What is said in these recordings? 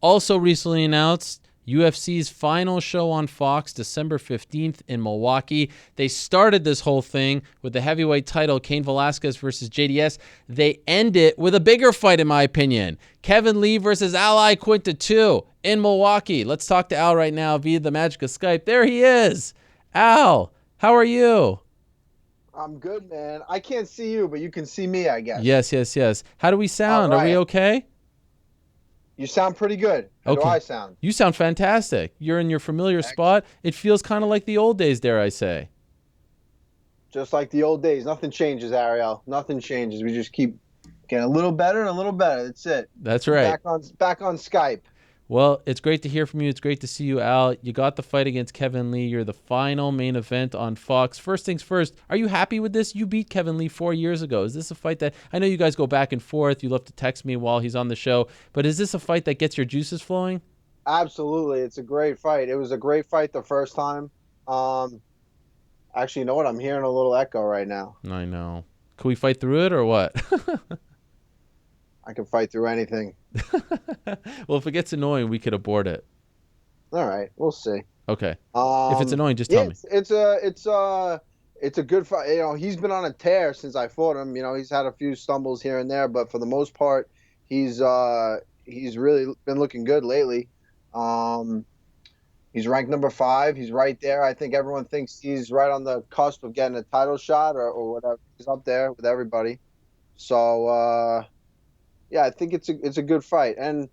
Also recently announced, UFC's final show on Fox, December 15th in Milwaukee. They started this whole thing with the heavyweight title, Cain Velasquez versus JDS. They end it with a bigger fight, in my opinion. Kevin Lee versus Al Iaquinta 2 in Milwaukee. Let's talk to Al right now via the magic of Skype. There he is. Al, how are you? I'm good, man. I can't see you, but you can see me, I guess. Yes. How do we All sound? Are we right. okay? You sound pretty good. How do Okay. I sound? You sound fantastic. You're in your familiar Excellent. spot. It feels kind of like the old days, dare I say. Just like the old days. Nothing changes, Ariel. Nothing changes. We just keep getting a little better and a little better. That's it. That's We're right. back on Skype. Well, it's great to hear from you. It's great to see you, Al. You got the fight against Kevin Lee. You're the final main event on Fox. First things first, are you happy with this? You beat Kevin Lee 4 years ago. Is this a fight that, I know you guys go back and forth. You love to text me while he's on the show, but is this a fight that gets your juices flowing? Absolutely. It's a great fight. It was a great fight the first time. Um, Actually, you know what? I'm hearing a little echo right now. I know. Can we fight through it or what? I can fight through anything. Well, if it gets annoying, we could abort it. All right, we'll see. Okay. If it's annoying, just Yeah, tell me. it's a good fight. He's been on a tear since I fought him. He's had a few stumbles here and there, but for the most part, he's really been looking good lately. Um, he's ranked number 5. He's right there. I think everyone thinks he's right on the cusp of getting a title shot or whatever. He's up there with everybody. So yeah, I think it's a good fight. And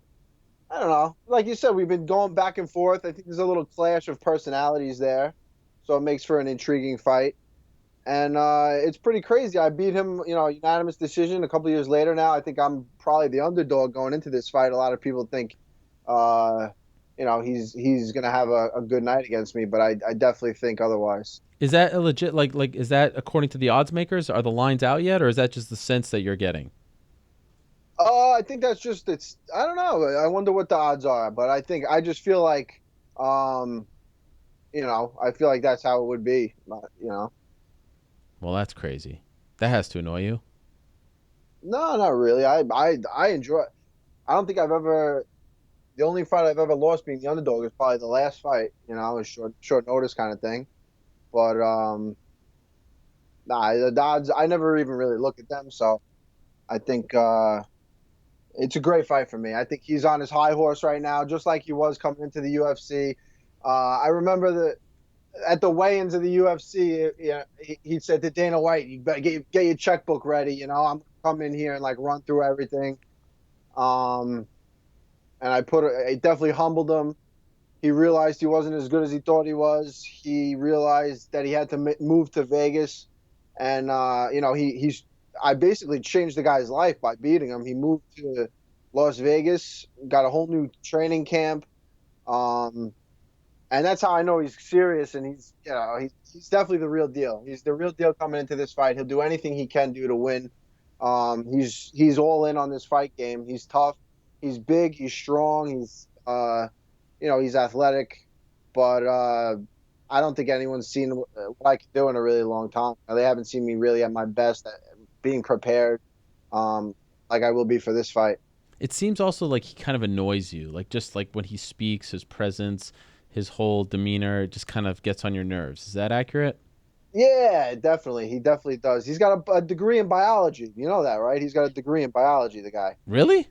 I don't know. Like you said, we've been going back and forth. I think there's a little clash of personalities there, so it makes for an intriguing fight. And it's pretty crazy. I beat him, unanimous decision a couple years later now. I think I'm probably the underdog going into this fight. A lot of people think, uh, he's gonna have a good night against me, but I definitely think otherwise. Is that a legit like is that according to the odds makers? Are the lines out yet, or is that just the sense that you're getting? I think that's just it's. I don't know. I wonder what the odds are, but I just feel like, um, I feel like that's how it would be. Well, that's crazy. That has to annoy you. No, not really. I enjoy. I don't think I've ever. The only fight I've ever lost being the underdog is probably the last fight. A short notice kind of thing. But nah, the odds. I never even really look at them. So I think it's a great fight for me. I think he's on his high horse right now, just like he was coming into the UFC. I remember at the weigh-ins of the UFC, he said to Dana White, "You better get your checkbook ready. I'm coming in here and like run through everything." Um, and it definitely humbled him. He realized he wasn't as good as he thought he was. He realized that he had to move to Vegas, and he's. I basically changed the guy's life by beating him. He moved to Las Vegas, got a whole new training camp. Um, and that's how I know he's serious, and he's definitely the real deal. He's the real deal coming into this fight. He'll do anything he can do to win. He's all in on this fight game. He's tough. He's big. He's strong. He's athletic, but I don't think anyone's seen what I can do in a really long time. They haven't seen me really at my best, being prepared, um, like I will be for this fight. It seems also like he kind of annoys you. Like just like when he speaks, his presence, his whole demeanor just kind of gets on your nerves. Is that accurate? Yeah, definitely. He definitely does. He's got a degree in biology. You know that, right? He's got a degree in biology, the guy. Really?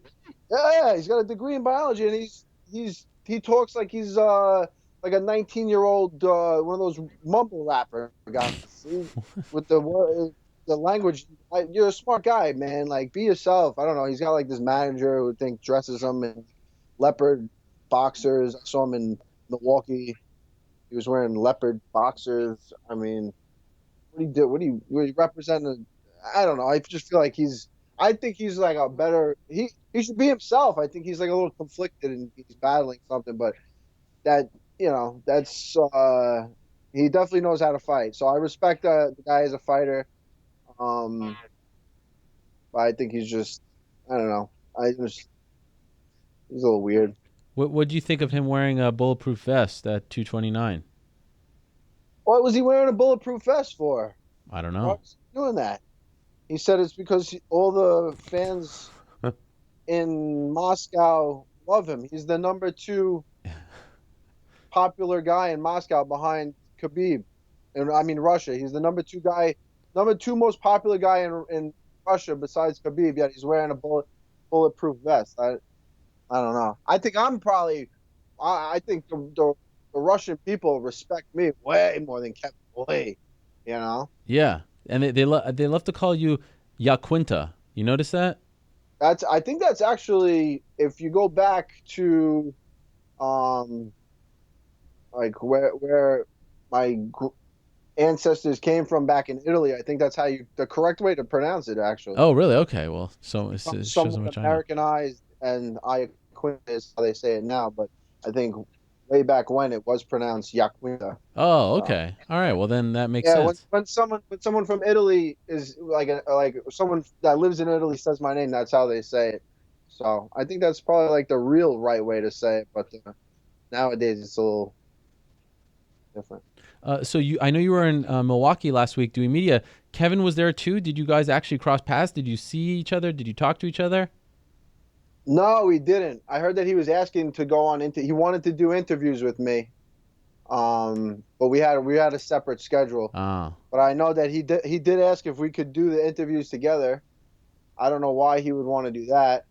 Yeah, he's got a degree in biology, and he talks like he's like a 19-year-old one of those mumble rapper guys with the language. You're a smart guy, man. Like, be yourself. I don't know. He's got like this manager who dresses him in leopard boxers. I saw him in Milwaukee. He was wearing leopard boxers. I mean, what do you do? What do you represent? I don't know. I just feel like I think he's like a better. He should be himself. I think he's like a little conflicted and he's battling something, but that that's he definitely knows how to fight. So I respect the guy as a fighter. Um, but I think I don't know. He's a little weird. What do you think of him wearing a bulletproof vest at 229? What was he wearing a bulletproof vest for? I don't Why know. was he doing that? He said it's because all the fans in Moscow love him. He's the number 2 popular guy in Moscow behind Khabib, and I mean Russia. He's the number 2 guy, number 2 most popular guy in Russia besides Khabib. Yet he's wearing a bulletproof vest. I don't know. I think I'm probably. I think the Russian people respect me way more than Kevin Lee. You know. Yeah, and they love to call you Iaquinta. You notice that? I think that's actually, if you go back to um like where my ancestors came from back in Italy. I think that's how the correct way to pronounce it, actually. Oh, really? Okay. Well, so It it becomes shows how somewhat much I know. Americanized, and Iaquinta is how they say it now. But I think way back when it was pronounced Iaquinta. Oh, So okay. All right. Well, then that makes yeah, when sense. someone from Italy is like someone that lives in Italy says my name, that's how they say it. So I think that's probably like the real right way to say it. But nowadays it's a little different. So I know you were in Milwaukee last week doing media. Kevin was there too. Did you guys actually cross paths? Did you see each other? Did you talk to each other? No, he didn't. I heard that he was asking to go on he wanted to do interviews with me. But we had a separate schedule. Oh, But I know that he did ask if we could do the interviews together. I don't know why he would want to do that.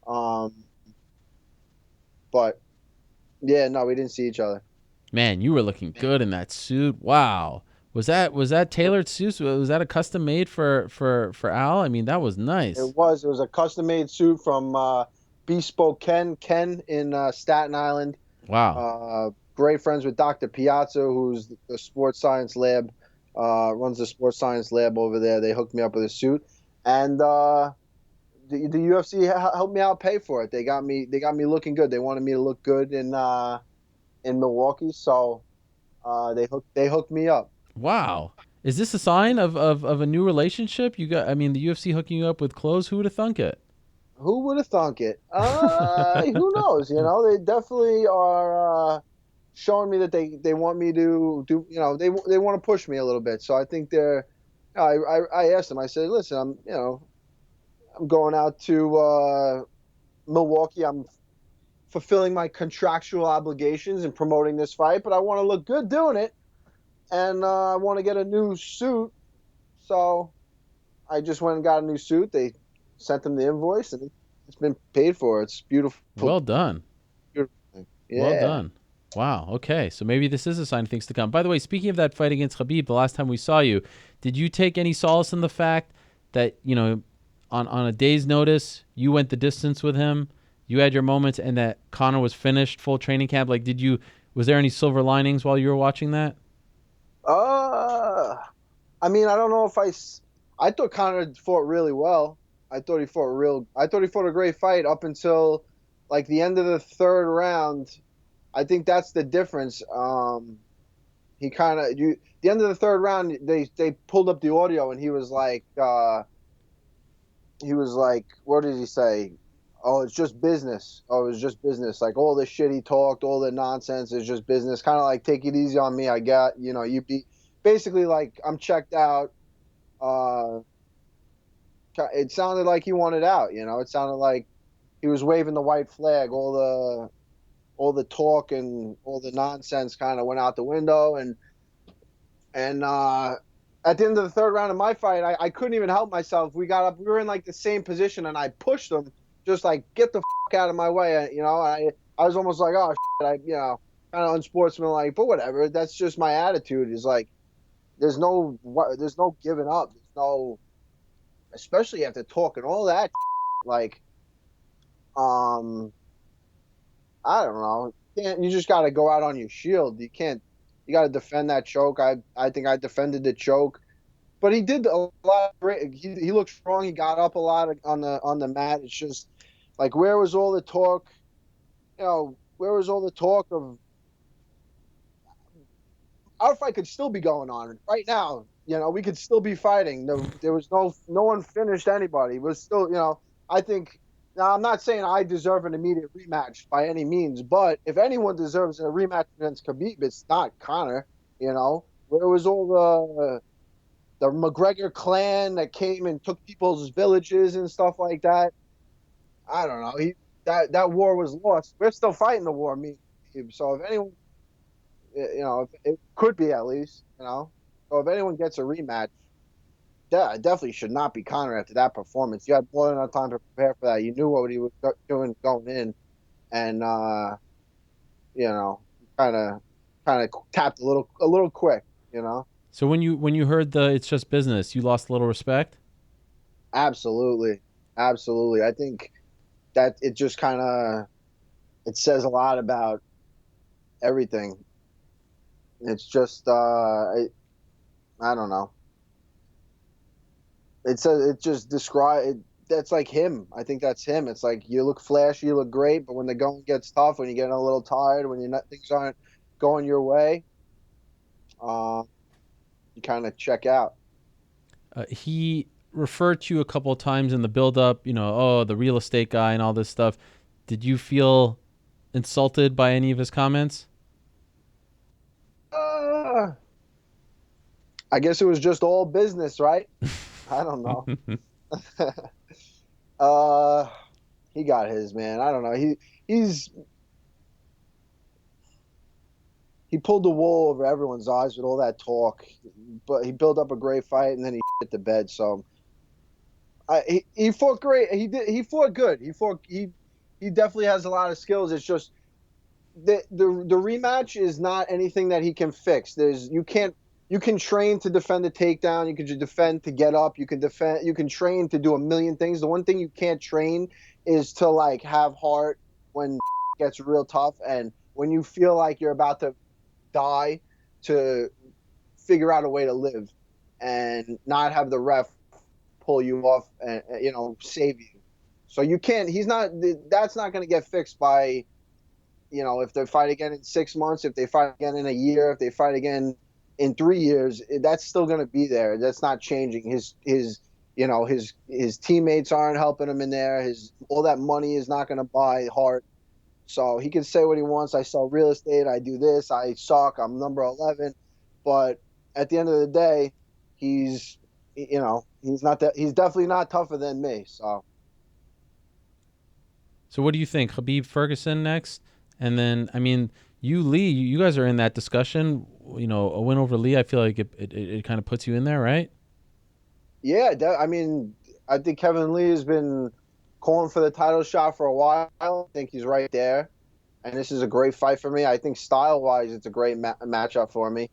Um, but yeah, no, we didn't see each other. man, you were looking good in that suit. Wow. Was that tailored suit? Was that a custom made for Al? I mean, that was nice. It was a custom made suit from Bespoke Ken in Staten Island. Wow. Great friends with Dr. Piazza, who's the sports science lab, runs the sports science lab over there. They hooked me up with a suit, and the UFC helped me out pay for it. They got me looking good. They wanted me to look good in Milwaukee, so they hooked me up. Wow. Is this a sign of a new relationship? I mean, the UFC hooking you up with clothes. Who would have thunk it? Who would have thunk it? Who knows? They definitely are showing me that they want me to do. They want to push me a little bit. So I think they're. I asked them. I said, listen, I'm going out to Milwaukee. I'm fulfilling my contractual obligations and promoting this fight, but I want to look good doing it, and I want to get a new suit. So I just went and got a new suit. They sent them the invoice, and it's been paid for. It's beautiful. Well done. Beautiful thing. Well Yeah. done. Wow. Okay. So maybe this is a sign of things to come. By the way, speaking of that fight against Khabib, the last time we saw you, did you take any solace in the fact that, on a day's notice, you went the distance with him, you had your moments, and that Conor was finished full training camp? Like, was there any silver linings while you were watching that? Uh, I mean, I don't know if I thought Conor fought really well. I thought he fought a great fight up until like the end of the third round. I think that's the difference. He kind of the end of the third round, they pulled up the audio, and he was like, what did he say? Oh, it's just business. Oh, it's just business. Like all the shit he talked, all the nonsense is just business. Kind of like, take it easy on me. You be basically like, I'm checked out. Uh, it sounded like he wanted out. It sounded like he was waving the white flag. All the talk and all the nonsense kind of went out the window. And at the end of the third round of my fight, I couldn't even help myself. We got up. We were in like the same position, and I pushed him, just like, get the out of my way. I was almost like, oh shit, kind of unsportsmanlike, but whatever. That's just my attitude. Is like, there's no giving up. There's no, especially after talking all that. Like, um, I don't know. You just got to go out on your shield. You can't. You got to defend that choke. I think I defended the choke, but he did a lot. He looked strong. He got up a lot on the mat. It's just like, where was all the talk? Where was all the talk of our fight could still be going on right now? We could still be fighting. There was no one finished anybody. It was still, I think. Now, I'm not saying I deserve an immediate rematch by any means, but if anyone deserves a rematch against Khabib, it's not Conor. Where was all the McGregor clan that came and took people's villages and stuff like that? I don't know. that war was lost. We're still fighting the war, me. So if anyone, it could be at least, So if anyone gets a rematch, that definitely should not be Conor after that performance. You had more than enough time to prepare for that. You knew what he was doing going in, and you know, kind of tapped a little quick. So when you heard the "it's just business," you lost a little respect. Absolutely, absolutely. I think that it just kind of it says a lot about everything. It's just I don't know. It just describe it. That's like him. I think that's him. It's like you look flashy, you look great, but when the going gets tough, when you're getting a little tired, when things aren't going your way, uh, you kind of check out. He referred to you a couple of times in the build-up. Oh, the real estate guy and all this stuff. Did you feel insulted by any of his comments? Uh, I guess it was just all business, right? I don't know. uh, he got his, man. I don't know. He's he pulled the wool over everyone's eyes with all that talk, but he built up a great fight and then he hit the bed. So he fought great. He fought good. He definitely has a lot of skills. It's just the rematch is not anything that he can fix. You can train to defend the takedown. You can defend to get up. You can train to do a million things. The one thing you can't train is to like have heart when gets real tough and when you feel like you're about to die, to figure out a way to live and not have the ref pull you off and save you. So you can't. He's not. That's not going to get fixed by if they fight again in 6 months, if they fight again in a year, if they fight again in 3 years, that's still going to be there. That's not changing. His teammates aren't helping him in there. His all that money is not going to buy heart. So he can say what he wants. I sell real estate. I do this. I suck. I'm number 11. But at the end of the day, he's not that. He's definitely not tougher than me. So So what do you think, Khabib Ferguson next? And then, I mean, Lee, you guys are in that discussion. A win over Lee, I feel like it kind of puts you in there, right? yeah, I mean, I think Kevin Lee has been calling for the title shot for a while. I think he's right there, and this is a great fight for me. I think style wise, it's a great matchup for me.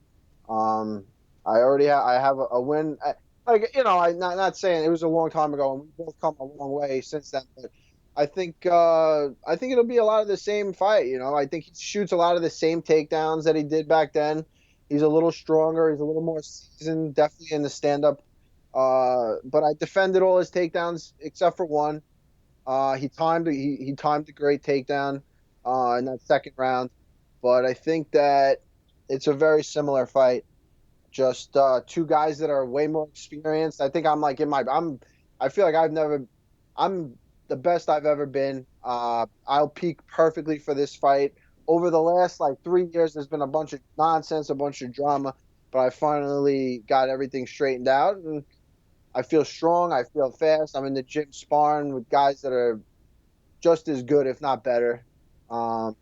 Um, I have a win. I'm not saying it was a long time ago, and we've both come a long way since then. But I think it'll be a lot of the same fight. I think he shoots a lot of the same takedowns that he did back then. He's a little stronger. He's a little more seasoned, definitely in the stand up. But I defended all his takedowns except for one. He timed a great takedown in that second round. But I think that it's a very similar fight. Just two guys that are way more experienced. I think I'm like in my I feel like I'm the best I've ever been. I'll peak perfectly for this fight. Over the last like 3 years, there's been a bunch of nonsense, a bunch of drama, but I finally got everything straightened out, and I feel strong. I feel fast. I'm in the gym sparring with guys that are just as good, if not better. Um,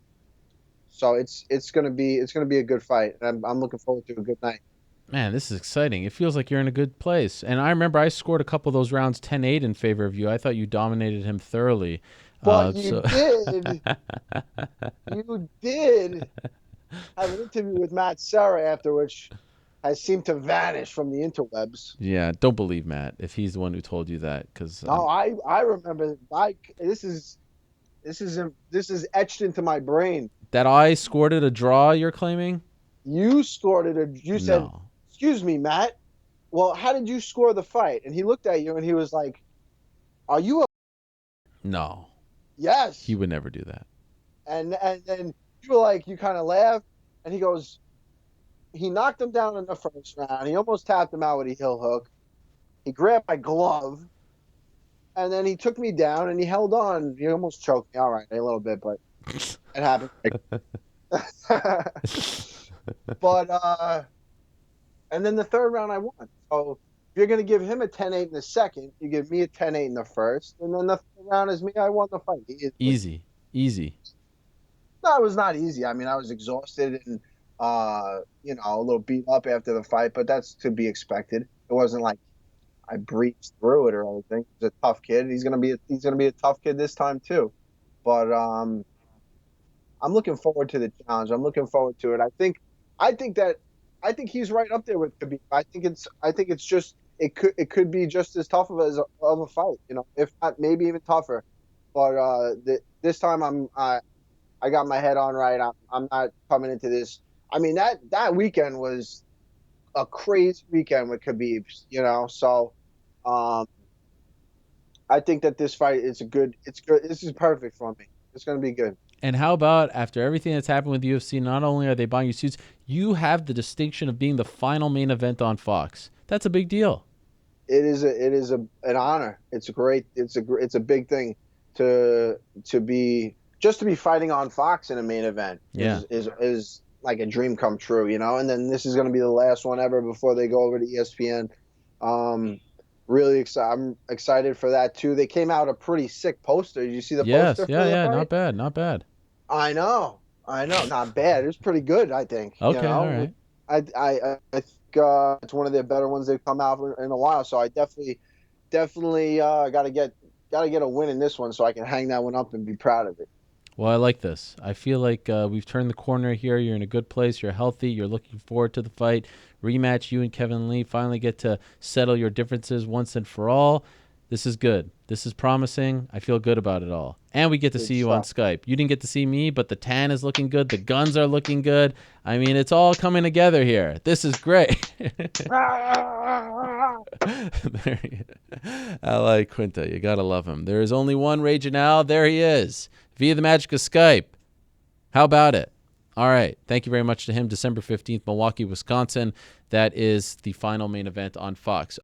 so it's gonna be a good fight. I'm looking forward to a good night. Man, this is exciting. It feels like you're in a good place. And I remember I scored a couple of those rounds 10-8 in favor of you. I thought you dominated him thoroughly. But you So did, you did have an interview with Matt Serra after which has seemed to vanish from the interwebs. yeah, don't believe Matt if he's the one who told you that, because No, I remember. This is etched into my brain. that I scored it a draw. You're claiming? You scored it. You said, No, "Excuse me, Matt. Well, how did you score the fight?" And he looked at you and he was like, "Are you a no, he yes?" would never do that. And then you were like, you kind of laughed, and he goes, he knocked him down in the first round. He almost tapped him out with a heel hook. He grabbed my glove, and then he took me down and he held on. He almost choked me. All right, a little bit, but it happened. But and then the third round I won. So If you're going to give him a 10-8 in the second, you give me a 10-8 in the first, and then the third round is me. I won the fight. Easy, easy. No, it was not easy. I mean, I was exhausted and a little beat up after the fight, but that's to be expected. It wasn't like I breezed through it or anything. He's a tough kid. He's gonna be a tough kid this time too. But I'm looking forward to the challenge. I'm looking forward to it. I think he's right up there with Khabib. I think it's just it could be just as tough of a fight, if not maybe even tougher. But this time I got my head on right. I'm not coming into this. I mean that weekend was a crazy weekend with Khabibs, So um, I think that this fight is good. It's good. This is perfect for me. It's going to be good. And how about after everything that's happened with UFC, not only are they buying you suits, you have the distinction of being the final main event on Fox. That's a big deal. An honor. It's great. It's a big thing to be fighting on Fox in a main event. Yeah. Is like a dream come true, And then this is going to be the last one ever before they go over to ESPN. Really excited. I'm excited for that too. They came out a pretty sick poster. Did you see the poster? Yeah. Not bad. Not bad. I know. Not bad. It was pretty good, I think. Okay. All right. I think it's one of the better ones they've come out in a while. So I definitely got to get a win in this one so I can hang that one up and be proud of it. Well, I like this. I feel like we've turned the corner here. You're in a good place. You're healthy. You're looking forward to the fight. Rematch, you and Kevin Lee finally get to settle your differences once and for all. This is good. This is promising. I feel good about it all. And we get to see you on Skype. You didn't get to see me, but the tan is looking good. The guns are looking good. I mean, it's all coming together here. This is great. Iaquinta, you got to love him. There is only one raging Al. There he is, via the magic of Skype. How about it? All right. Thank you very much to him. December 15th, Milwaukee, Wisconsin. That is the final main event on Fox.